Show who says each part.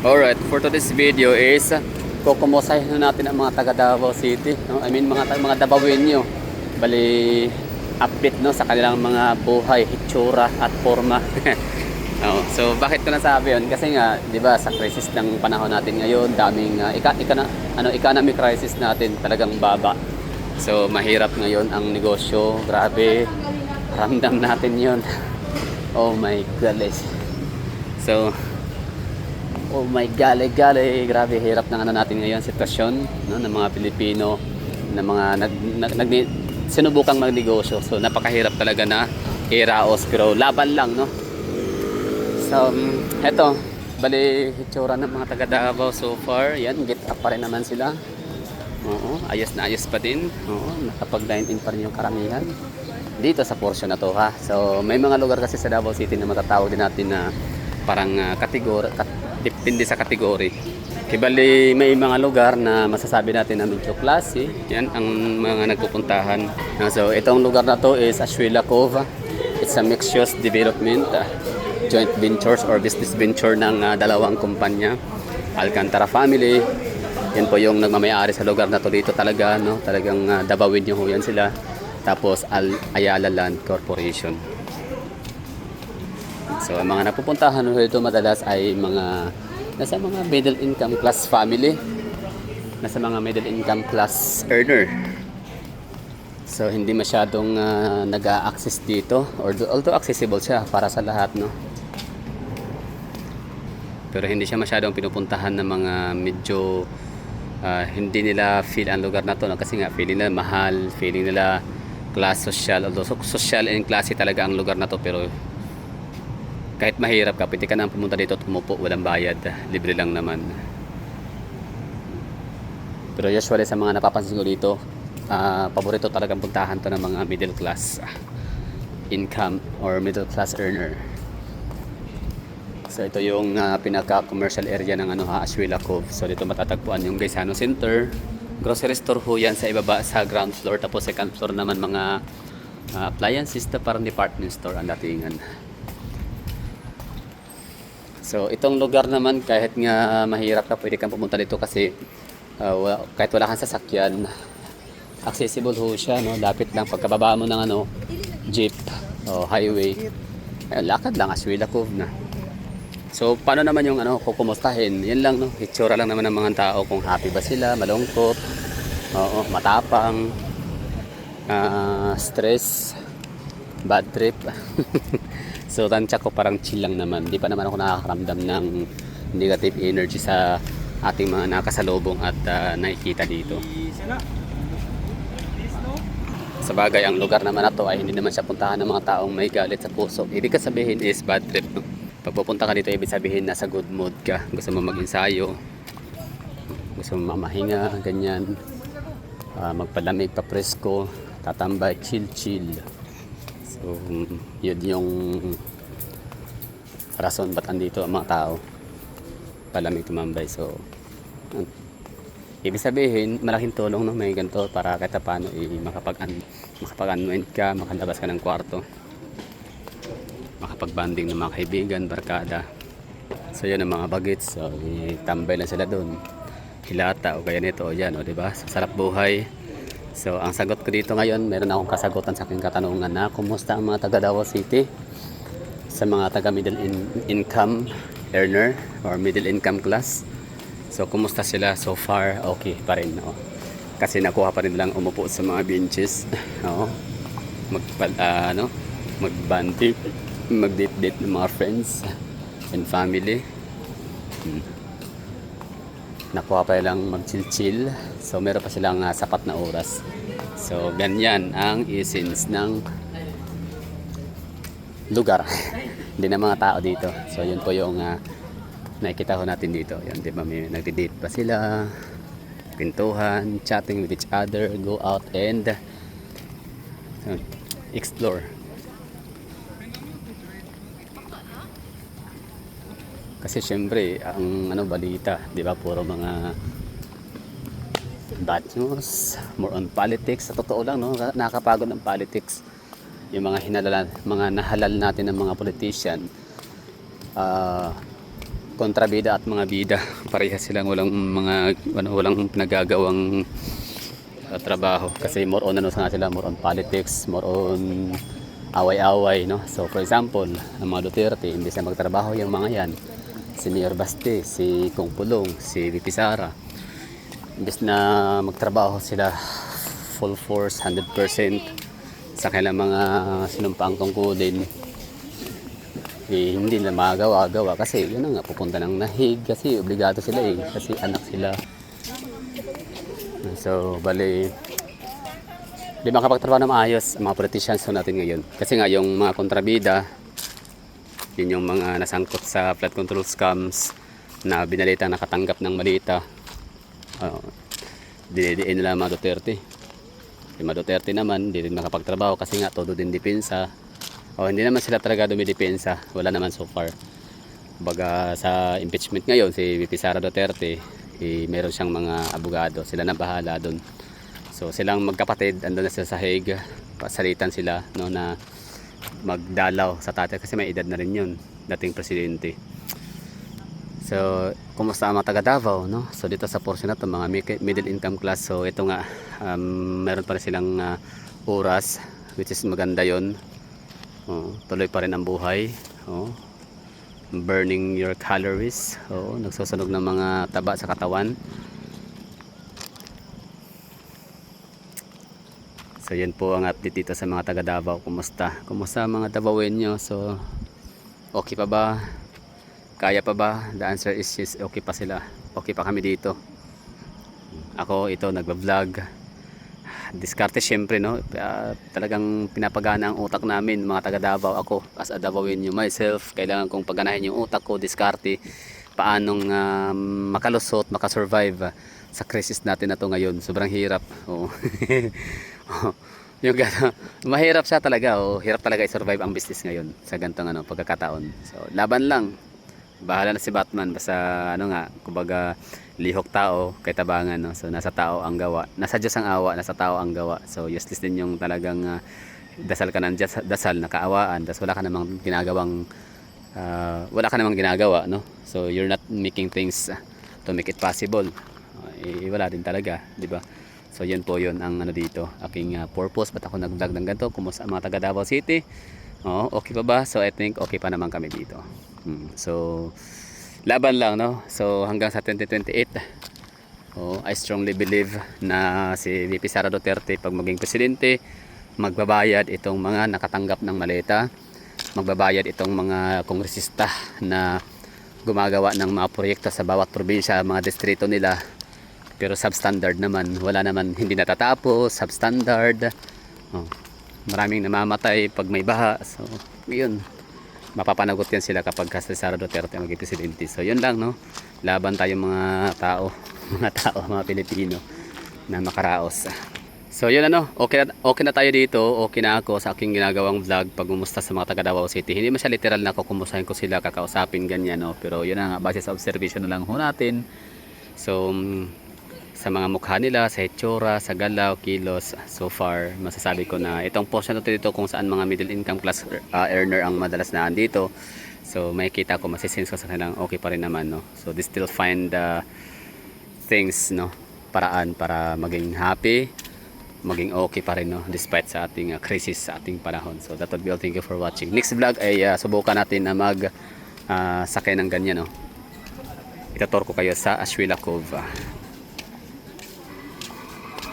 Speaker 1: Alright, for today's video is kukumustahin natin ang mga taga Davao City, no? I mean mga Davaoenyo. Bali update no sa kanilang mga buhay, hitsura at forma. Oh, so bakit ko nasabi 'yon? Kasi nga, 'di ba, sa crisis ng panahon natin ngayon, daming economic crisis natin talagang baba. So mahirap ngayon ang negosyo, grabe. Ramdam natin 'yon. Oh my goodness. So oh my golly, grabe hirap ng natin ngayon sitwasyon, no, ng mga Pilipino na mga sinubukang magnegosyo. So napakahirap talaga na iraos, pero laban lang, no. So eto, bali hitsura ng mga taga Davao so far. Yan, get up pa rin naman sila. Oo, ayos na ayos pa din. Oo, nakapag-dine in pa rin yung karamihan dito sa portion na to, ha. So may mga lugar kasi sa Davao City na matatawag din natin na parang depende sa kategory. Kibali may mga lugar na masasabi natin na medyo klase. Yan ang mga nagpupuntahan. So itong lugar na to is Ashuela Cove. It's a mixed-use development, joint ventures or business venture ng dalawang kumpanya. Alcantara family. Yan po yung nagmamayari sa lugar na to dito talaga, no? Talagang Davaoenyo yan sila. Tapos Ayala Land Corporation. So ang mga napupuntahan dito madalas ay nasa mga middle income class family, nasa mga middle income class earner. So hindi masyadong nag-a-access dito, although accessible siya para sa lahat, no. Pero hindi siya masyadong pinupuntahan ng mga medyo hindi nila feel ang lugar na to, no? Kasi nga feeling nila mahal, feeling nila class social, although social and classy talaga ang lugar na to, pero kahit mahirap ka, pwede ka na pumunta dito at umupo, walang bayad, libre lang naman. Pero usually sa mga napapansin ko dito, paborito talagang puntahan to ng mga middle class income or middle class earner. So ito yung pinaka-commercial area ng Ashuela Cove. So dito matatagpuan yung Gaisano Center, grocery store ho yan sa ibaba sa ground floor, tapos second floor naman mga appliances na parang department store ang datingan. So itong lugar naman, kahit nga mahirap ka, pwede kang pumunta dito kasi kahit wala kang sasakyan, accessible ho siya, no? Lapit lang pagkababa mo ng jeep o highway, lakad lang, Ashuela Cove na. So paano naman yung kukumustahin? Yan lang, no? Itsura lang naman ng mga tao, kung happy ba sila, malungkot, oo, matapang, stress, bad trip. So tansya ko parang chill lang naman. Di pa naman ako nakakaramdam ng negative energy sa ating mga nakasalubong at nakikita dito. Sa bagay, ang lugar naman na to ay hindi naman siya puntahan ng mga taong may galit sa puso. Ibig sabihin is bad trip, no? Pag pupunta ka dito, ibig sabihin nasa good mood ka. Gusto mo mag-ensayo, gusto mo mamahinga, ganyan, magpalamig, papresko, tatambay, chill. So yun yung rason ba't andito ang mga tao, palamig, tumambay. So ibig sabihin malaking tulong, no, may ganito para kahit paano makapag-unwind ka, makalabas ka ng kwarto, makapag-banding ng mga kaibigan, barkada. So yun ang mga bagets. So tambay lang sila doon, hilata o kaya nito o yan, o diba, sarap buhay. So ang sagot ko dito ngayon, meron akong kasagutan sa aking katanungan na kumusta ang mga taga Davao City, sa mga taga middle income earner or middle income class. So kumusta sila so far? Okay pa rin, no? Kasi nakuha pa rin lang umupo sa mga benches, no? Magbanding, mag-date ng mga friends and family. Nakuha pa lang mag-chill. So meron pa silang sapat na oras. So ganyan ang essence ng lugar. Hindi na mga tao dito. So yun po yung nakikita ko natin dito. Yan, di ba, may nagdi-date pa sila, pintuhan, chatting with each other, go out and explore. Kasi syempre ang balita, di ba, puro mga bad news, more on politics. Sa totoo lang, no, nakakapagod ng politics. Yung mga nahalal natin ng mga politician, kontrabida at mga bida. Parehas silang walang pinagagawang trabaho kasi more on sana sila, more on politics, more on away-away, no? So for example, ang mga Duterte, imbes na magtrabaho yung mga yan, si Mayor Baste, si Kong Pulong, si VP Sara, imbes na magtrabaho sila full force 100% sa kanilang mga sinumpaang tungkulin, hindi na magawa-gawa kasi yun na nga, pupunta ng nahig kasi obligado sila kasi anak sila. So bali di makapagtrabaho ng maayos ang mga politicians natin ngayon kasi nga yung mga kontrabida, yun yung mga nasangkot sa flood control scams na binalita nakatanggap ng malita, dinidiin nila mga Duterte. Yung mga Duterte naman hindi rin makapagtrabaho kasi nga todo din depensa, hindi naman sila talaga dumidepensa, wala naman so far. Baga sa impeachment ngayon si VP Sara Duterte, meron siyang mga abogado, sila na bahala doon. So silang magkapatid andun na sila sa Hague, pasalitan sila, no, na magdalaw sa tatay kasi may edad na rin yun, dating presidente. So kumusta ang mga taga Davao, no? So dito sa portion na to, mga middle income class, so ito nga, meron pa rin silang oras, which is maganda yon. Tuloy pa rin ang buhay, burning your calories, nagsusunog ng mga taba sa katawan. So yan po ang update dito sa mga taga Davao. Kumusta ang mga Davaoenyo? So okay pa ba? Kaya pa ba? The answer is yes, okay pa sila. Okay pa kami dito. Ako ito nagba-vlog. Diskarte syempre, no? Talagang pinapagana ang utak namin mga taga Davao. Ako as a Davaoenyo myself, kailangan kong paganahin yung utak ko, diskarte paanong makalusot, makasurvive sa crisis natin na to ngayon. Sobrang hirap. Yung mahirap siya talaga, hirap talaga i-survive ang business ngayon sa ganitong pagkakataon. So laban lang, bahala na si Batman, basta kumbaga lihok tao kay tabangan, no? So nasa tao ang gawa, nasa Diyos ang awa, nasa tao ang gawa. So useless din yung talagang dasal ka ng dasal na kaawaan, tas wala ka namang ginagawa, no? So you're not making things to make it possible. Wala din talaga, di ba? So yun po yun ang dito, aking purpose. Ba't ako nag-vlog ng ganito? Kumusta ang mga taga Davao City? Okay pa ba? So I think okay pa naman kami dito. So laban lang, no? So hanggang sa 2028, I strongly believe na si VP Sara Duterte pag maging presidente, magbabayad itong mga nakatanggap ng maleta, magbabayad itong mga kongresista na gumagawa ng mga proyekto sa bawat probinsya, mga distrito nila, pero substandard naman, wala naman, hindi natatapos, substandard. Maraming namamatay pag may baha. So yun, mapapanagot yan sila kapag si Sara Duterte maging presidente. So yun lang, no? Laban tayo mga tao mga Pilipino na makaraos. So yun, okay na tayo dito. Okay na ako sa aking ginagawang vlog pagmumusta sa mga taga Davao City. Hindi man siya literal na kukumustahin ko sila, kakausapin ganyan, no? Pero yun na nga, base sa observation na lang ho natin. So sa mga mukha nila, sa hitsura, sa galaw, kilos, so far masasabi ko na itong portion na dito kung saan mga middle income class earner ang madalas na andito. So makikita ko, masisense ko sa kanilang okay pa rin naman, no? So they still find things, no, paraan para maging happy, maging okay pa rin, no, despite sa ating crisis sa ating panahon. So that would be all. Thank you for watching. Next vlog ay subukan natin na sakay ng ganyan, no. Itator ko kayo sa Ashwila Cove.